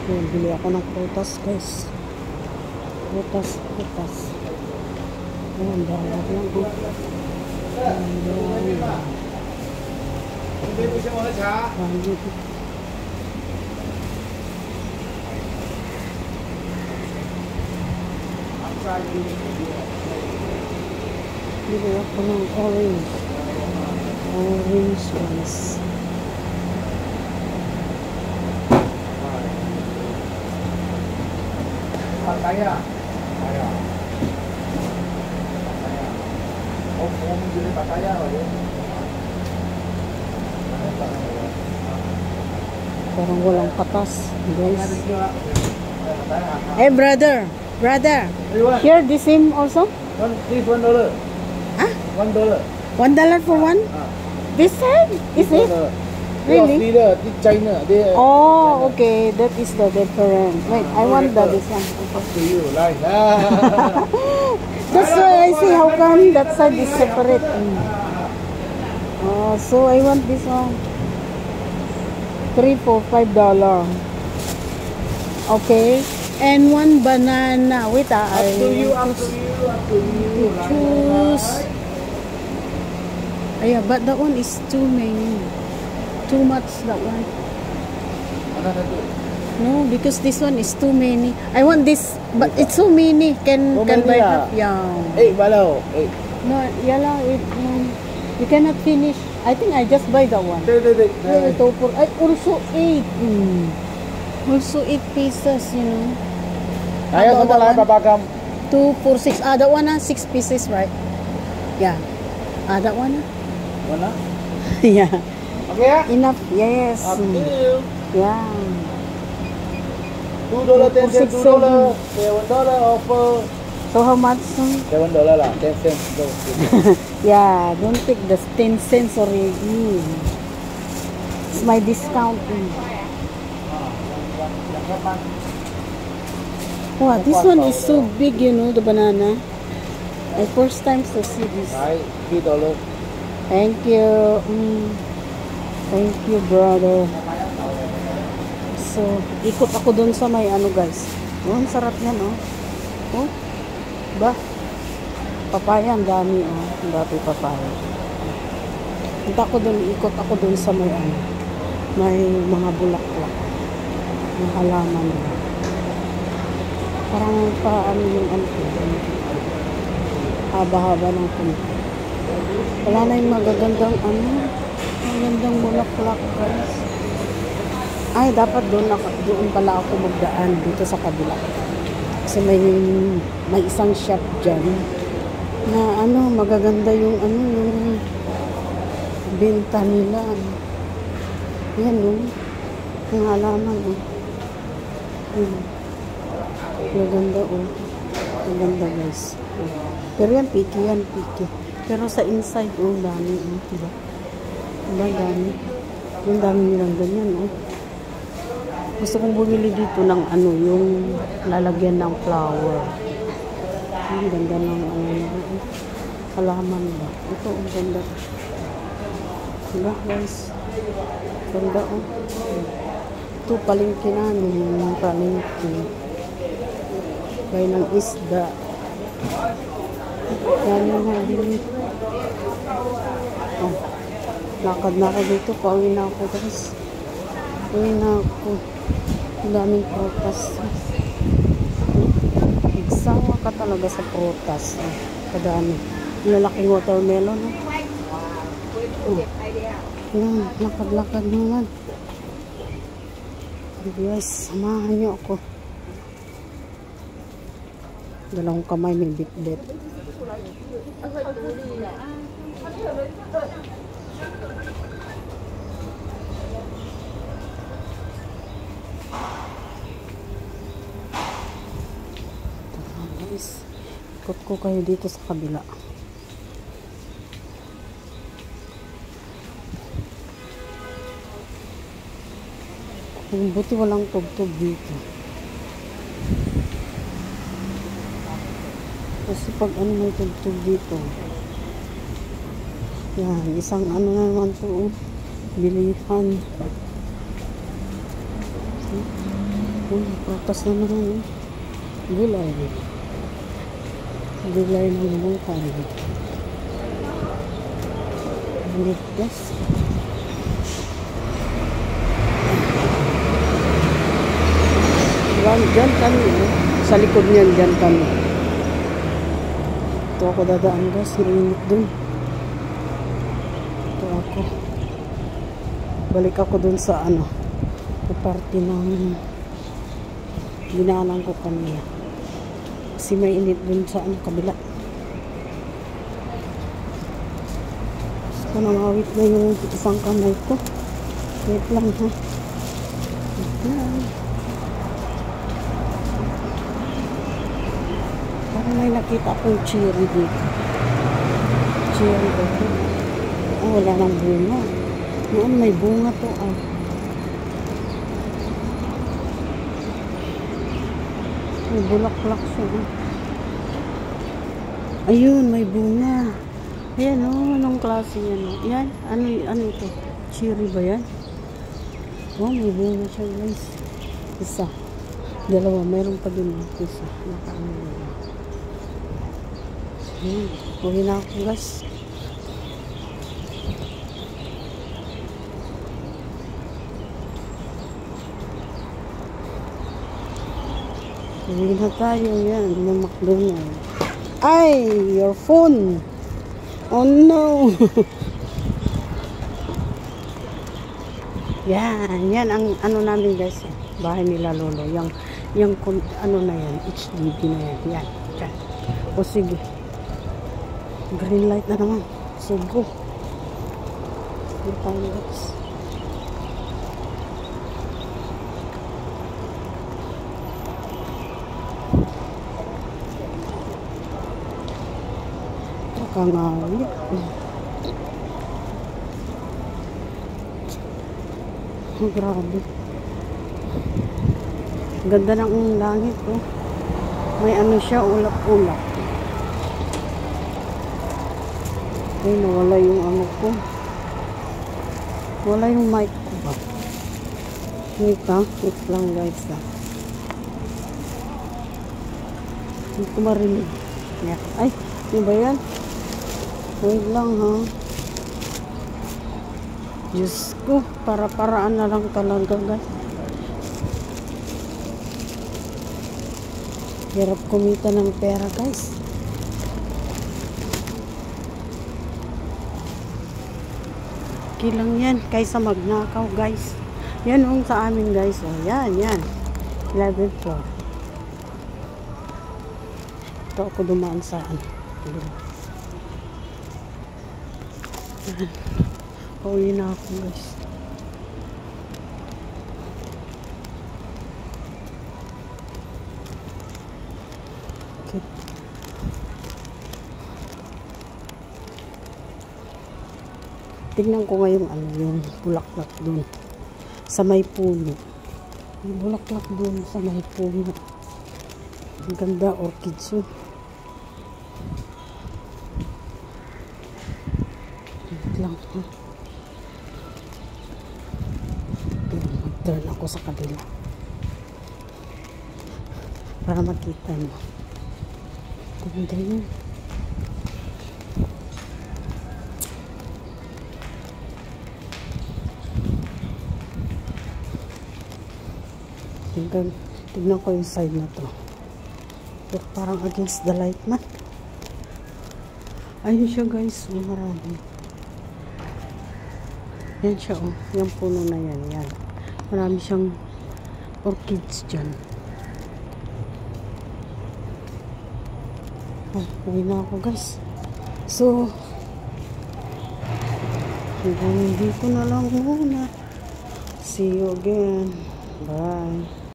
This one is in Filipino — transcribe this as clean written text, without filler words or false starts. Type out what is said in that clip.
Yan, bili ako ng prutas, guys. Prutas. Ayan, dalag lang. Bili ako ng orange. Orange ones. Pataya. Jadi pataya Parang walang patas, guys. Hey, brother. Here, the same also? This $1. Huh? $1. $1 for one? This side? Is it? Really? This China. Oh, okay. That is the different. Wait, I want this one. Up to you, like. That's why I see how come that side is separate. Oh, so I want this one. $3 for $5. Okay. And one banana. Wait, Up to you. Choose. Yeah, but that one is too many. Too much, that one. No, because this one is too many. I want this, but it's so many. Can buy half? Yeah. Balaw. No, yala, you cannot finish. I think I just buy that one. Ito for also 8. Also 8 pieces, you know. Ayaw sa pala papagam. 2 for 6. That one 6 pieces, right? Yeah. That one. One. Yeah. Okay. Enough. Yes. Up to you. Yeah. $2, 10 cents, $2, $7 offer. So how much? $7 lah, 10 cents. Yeah, don't take the 10 cents already. It's my discount. Wow, this one is so big, you know, the banana. I first time to see this. $3. Thank you. Thank you, brother. So, ikot ako dun sa may ano, guys. Oh, ang sarap yan, oh. Oh, ba? Papaya, ang dami, oh. Ang dami papaya. Punta ako dun, ikot ako dun sa may ano. May mga bulaklak. Mga halaman. Parang paano yung ano. Haba-haba ng punta. Wala na yung magagandang ano. Magandang bulaklak, guys. Ay, dapat doon pala ako magdaan dito sa kabila. Kasi may isang shop dyan na ano, magaganda yung ano, yung benta nila. Yan, no? Yung halaman, oh. Maganda, oh. Maganda, guys. Pero yan, piki. Pero sa inside, oh, dami, oh. Diba? Dami. Yung dami nilang ganyan, oh. Gusto kong bumili dito ng ano, yung lalagyan ng flower. Ang ganda ng halaman ba. Ito, ang ganda. Diba, guys? Ganda, oh. Ito, palengke namin. Yung palengke. Gaya ng isda. Yan yung nabili. Oh. Lakad na ako dito. Pauwi na ako, guys. Pauwi na ako. Ang daming prutas. Nagsawa ka talaga sa prutas. Kadami. Lalaking watermelon. Yan, lakad-lakad naman. Guys, samahan niyo ako. Dalawang kamay may bit-bit. Ikot ko kayo dito sa kabila. Buti walang tugtog dito. Kasi pag ano may tugtog dito. Yan, isang ano na naman to. Bilihan. Prutas na naman. Gulay. Gulay na naman tayo. Yes. Diyan kami. Sa likod niyan, diyan kami. Ito ako dadaan guys. Mainit dun. Ito ako. Balik ako dun sa ano. Sa parte ng ginaanan ko kanina. Kasi may init dun sa ano, kabila. So, namawit na yung isang kamay ko. Wait lang ha. Wait lang. Parang may nakita akong cherry dito. Cherry dito. Oh, wala nang bunga. Noon may bunga to ah. May bulaklak siya. Ayun, may bunga. Ayan o, anong klase yan o. Yan, ano ito? Cherry ba yan? Oh, may bunga siya guys. Isa. Dalawa, mayroon pa din o. Isa. Nakaano yun. Uwi na ako guys. Uwi na tayo yan. Ng McDonald's. Ay! Your phone! Oh no! Yan ang ano namin guys. Bahay nila lolo. Yung ano na yan. HDD na yan. Yan. O sige. Green light na naman. So go. Go tayo guys. Kakangawit. Oh, grabe. Ganda ng langit oh. May ano siya, ulap-ulap. Ay, nawala yung ano ko. Wala yung mic ko ba? Wait ha, wait lang guys ha. Hindi ko marinig. Ay, ano ba yan? Wait lang ha. Diyos ko, para-paraan na lang talaga guys. Hirap kumita ng pera guys. Okay lang yan, kaysa magnakaw guys. Yan yung sa amin guys. Oh, yan. Level 4. Ito ako dumaan sa ano. Pauwi na ako guys. Okay. Tignan ko ngayon ano yung bulaklak dun sa may puno. Yung bulaklak dun sa may puno. Ang ganda, orchids yun. Lang ha. Mag-turn ako sa kabila para makita mo. Ganda yun. Tignan ko yung side na to. Pero parang against the light man. Ayun siya guys. Marami. Yan siya oh. Yung puno na yan. Yan. Marami siyang orchids dyan. Oh, uwi na ako guys. So, hanggang dito na lang muna. See you again. Bye.